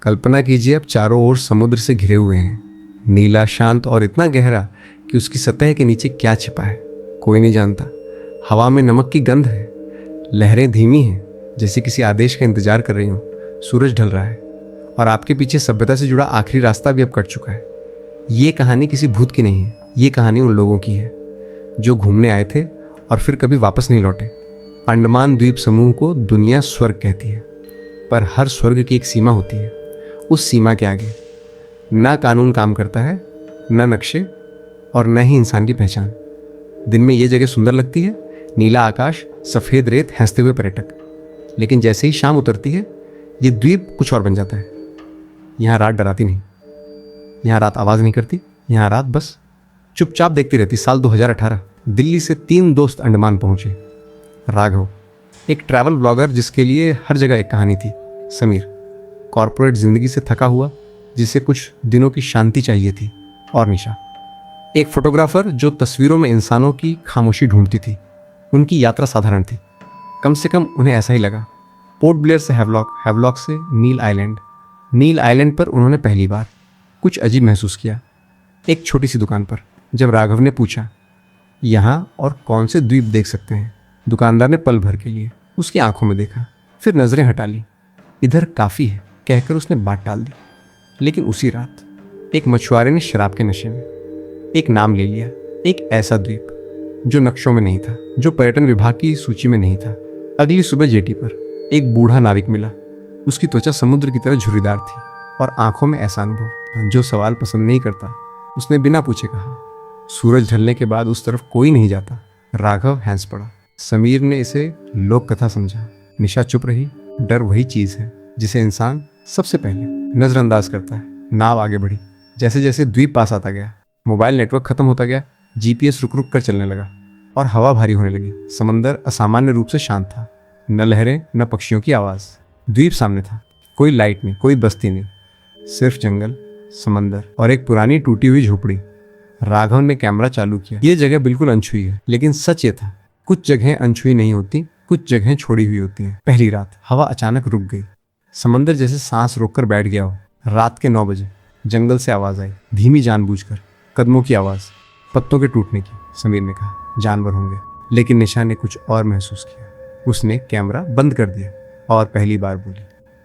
कल्पना कीजिए अब चारों ओर समुद्र से घिरे हुए हैं, नीला, शांत और इतना गहरा कि उसकी सतह के नीचे क्या छिपा है कोई नहीं जानता। हवा में नमक की गंध है, लहरें धीमी हैं जैसे किसी आदेश का इंतजार कर रही हूँ। सूरज ढल रहा है और आपके पीछे सभ्यता से जुड़ा आखिरी रास्ता भी अब कट चुका है। ये कहानी किसी भूत की नहीं है, ये कहानी उन लोगों की है जो घूमने आए थे और फिर कभी वापस नहीं लौटे। अंडमान द्वीप समूह को दुनिया स्वर्ग कहती है, पर हर स्वर्ग की एक सीमा होती है। उस सीमा के आगे ना कानून काम करता है, न नक्शे और न ही इंसान की पहचान। दिन में ये जगह सुंदर लगती है, नीला आकाश, सफ़ेद रेत, हंसते हुए पर्यटक। लेकिन जैसे ही शाम उतरती है ये द्वीप कुछ और बन जाता है। यहाँ रात डराती नहीं, यहाँ रात आवाज़ नहीं करती, यहाँ रात बस चुपचाप देखती रहती। साल 2018 दिल्ली से 3 दोस्त अंडमान पहुंचे। राघव, एक ट्रैवल ब्लॉगर जिसके लिए हर जगह एक कहानी थी। समीर, कॉर्पोरेट जिंदगी से थका हुआ जिसे कुछ दिनों की शांति चाहिए थी। और निशा, एक फोटोग्राफर जो तस्वीरों में इंसानों की खामोशी ढूंढती थी। उनकी यात्रा साधारण थी, कम से कम उन्हें ऐसा ही लगा। पोर्ट ब्लेयर से हैवलॉक, हैवलॉक से नील आइलैंड। नील आइलैंड पर उन्होंने पहली बार कुछ अजीब महसूस किया। एक छोटी सी दुकान पर जब राघव ने पूछा, यहाँ और कौन से द्वीप देख सकते हैं, दुकानदार ने पल भर के लिए उसकी आंखों में देखा, फिर नजरें हटा ली। इधर काफ़ी है कहकर उसने बात टाल दी। लेकिन उसी रात एक मछुआरे ने शराब के नशे में एक नाम ले लिया, एक ऐसा द्वीप जो नक्शों में नहीं था, जो पर्यटन विभाग की सूची में नहीं था। अगली सुबह जेटी पर एक बूढ़ा नाविक मिला। उसकी त्वचा समुद्र की तरह झुर्रीदार थी और आंखों में ऐसा अनुभव जो सवाल पसंद नहीं करता। उसने बिना पूछे कहा, सूरज ढलने के बाद उस तरफ कोई नहीं जाता। राघव हंस पड़ा। समीर ने इसे लोक कथा समझा। निशा चुप रही। डर वही चीज है जिसे इंसान सबसे पहले नजरअंदाज करता है। नाव आगे बढ़ी। जैसे जैसे द्वीप पास आता गया, मोबाइल नेटवर्क खत्म होता गया, जीपीएस रुक रुक कर चलने लगा और हवा भारी होने लगी। समंदर असामान्य रूप से शांत था, न लहरें न पक्षियों की आवाज। द्वीप सामने था, कोई लाइट नहीं, कोई बस्ती नहीं, सिर्फ जंगल, समंदर और एक पुरानी टूटी हुई झोपड़ी। राघव ने कैमरा चालू किया। ये जगह बिल्कुल अनछुई है, लेकिन सच ये था, कुछ जगहें अनछुई नहीं होती, कुछ जगहें छोड़ी हुई होती हैं। पहली रात हवा अचानक रुक गई। समंदर जैसे सांस रोककर बैठ गया हो। रात के 9 बजे जंगल से आवाज आई, धीमी जानबूझकर, कदमों की आवाज, पत्तों के टूटने की। समीर ने कहा, जानवर होंगे। लेकिन निशा ने कुछ और महसूस किया। उसने कैमरा बंद कर दिया और पहली बार बोली,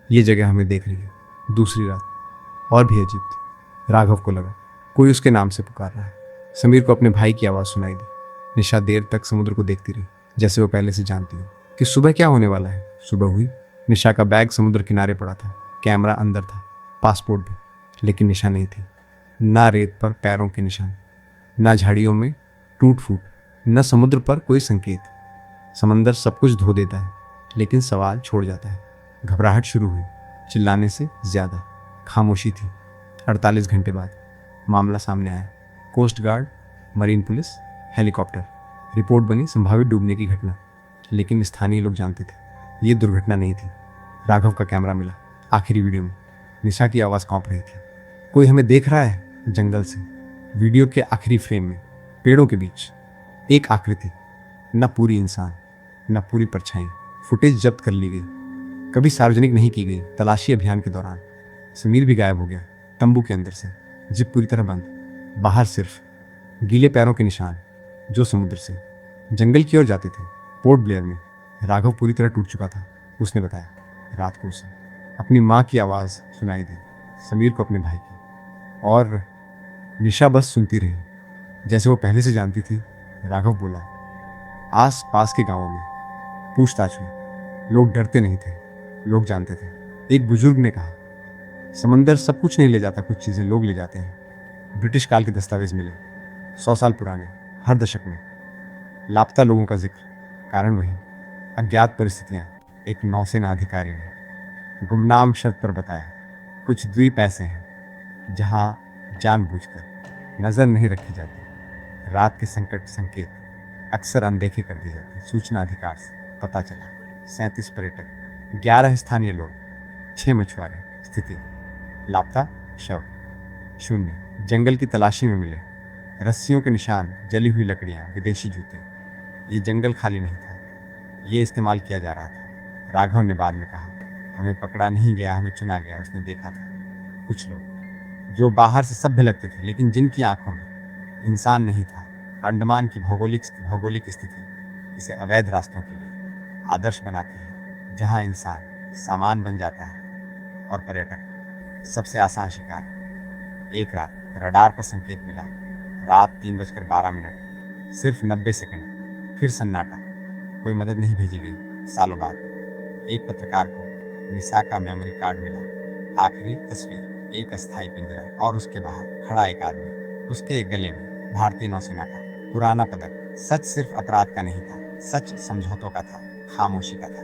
ये जगह हमें देख रही है। दूसरी रात और भी अजीब थी। राघव को लगा कोई उसके नाम से पुकार रहा है। समीर को अपने भाई की आवाज़ सुनाई दी। निशा देर तक समुद्र को देखती रही, जैसे वो पहले से जानती हो कि सुबह क्या होने वाला है। सुबह हुई। निशा का बैग समुद्र किनारे पड़ा था, कैमरा अंदर था, पासपोर्ट भी, लेकिन निशा नहीं थी। ना रेत पर पैरों के निशान, ना झाड़ियों में टूट फूट, न समुद्र पर कोई संकेत। समंदर सब कुछ धो देता है, लेकिन सवाल छोड़ जाता है। घबराहट शुरू हुई, चिल्लाने से ज्यादा खामोशी थी। 48 घंटे बाद मामला सामने आया। Coast guard, marine police, helicopter. Report बनी संभावित डूबने की घटना, लेकिन स्थानीय लोग जानते थे ये दुर्घटना नहीं थी। राघव का कैमरा मिला। आखिरी वीडियो में निशा की आवाज़ कांप रही थी, कोई हमें देख रहा है। जंगल से वीडियो के आखिरी फ्रेम में पेड़ों के बीच एक आकृति, न पूरी इंसान न पूरी परछाई। फुटेज जब्त कर ली गई, कभी सार्वजनिक नहीं की गई। तलाशी अभियान के दौरान समीर भी गायब हो गया। तंबू के अंदर से जिप पूरी तरह बंद, बाहर सिर्फ गीले पैरों के निशान जो समुद्र से जंगल की ओर जाते थे। पोर्ट ब्लेयर में राघव पूरी तरह टूट चुका था। उसने बताया, रात को उसे अपनी माँ की आवाज़ सुनाई दी, समीर को अपने भाई की, और निशा बस सुनती रही जैसे वो पहले से जानती थी। राघव बोला, आस पास के गांवों में पूछताछ हुई, लोग डरते नहीं थे, लोग जानते थे। एक बुजुर्ग ने कहा, समंदर सब कुछ नहीं ले जाता, कुछ चीज़ें लोग ले जाते हैं। ब्रिटिश काल के दस्तावेज मिले, 100 साल पुराने, हर दशक में लापता लोगों का जिक्र, कारण वही अज्ञात परिस्थितियाँ। एक नौसेना अधिकारी ने गुमनाम शर्त पर बताया, कुछ द्वीप ऐसे हैं जहाँ जानबूझकर नज़र नहीं रखी जाती। रात के संकट संकेत अक्सर अनदेखे कर दिए जाते। सूचना अधिकार से पता चला 37 पर्यटक, 11 स्थानीय लोग, 6 मछुआरे। स्थिति लापता, शव शून्य। जंगल की तलाशी में मिले रस्सियों के निशान, जली हुई लकड़ियाँ, विदेशी जूते। ये जंगल खाली नहीं था, ये इस्तेमाल किया जा रहा था। राघव ने बाद में कहा, हमें पकड़ा नहीं गया, हमें चुना गया। उसने देखा था कुछ लोग जो बाहर से सभ्य लगते थे लेकिन जिनकी आंखों में इंसान नहीं था। अंडमान की भौगोलिक स्थिति इसे अवैध रास्तों के लिए आदर्श बनाती है, जहां इंसान सामान बन जाता है और पर्यटक सबसे आसान शिकार। एक रात रडार पर संकेत मिला, रात 3:12, सिर्फ 90 सेकंड, फिर सन्नाटा। कोई मदद नहीं भेजी गई। सालों बाद एक पत्रकार को विशाखा मेमोरी कार्ड मिला, आखिरी तस्वीर, एक अस्थायी पिंजरा और उसके बाहर खड़ा एक आदमी, उसके गले में भारतीय नौसेना का पुराना पदक। सच सिर्फ अपराध का नहीं था, सच समझौतों का था, खामोशी का था।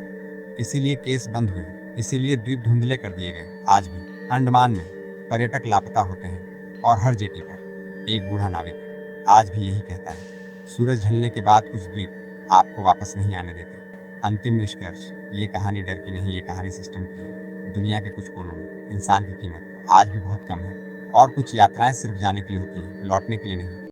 इसीलिए केस बंद हुए, इसीलिए द्वीप धुंधले कर दिए गए। आज भी अंडमान में पर्यटक लापता होते हैं और हर जेटी पर एक बूढ़ा नाविक आज भी यही कहता है, सूरज ढलने के बाद कुछ द्वीप आपको वापस नहीं आने देते। अंतिम निष्कर्ष, ये कहानी डर की नहीं, ये कहानी सिस्टम की है। दुनिया के कुछ कोनों में इंसान की कीमत आज भी बहुत कम है और कुछ यात्राएं सिर्फ जाने के लिए होती हैं, लौटने के लिए नहीं।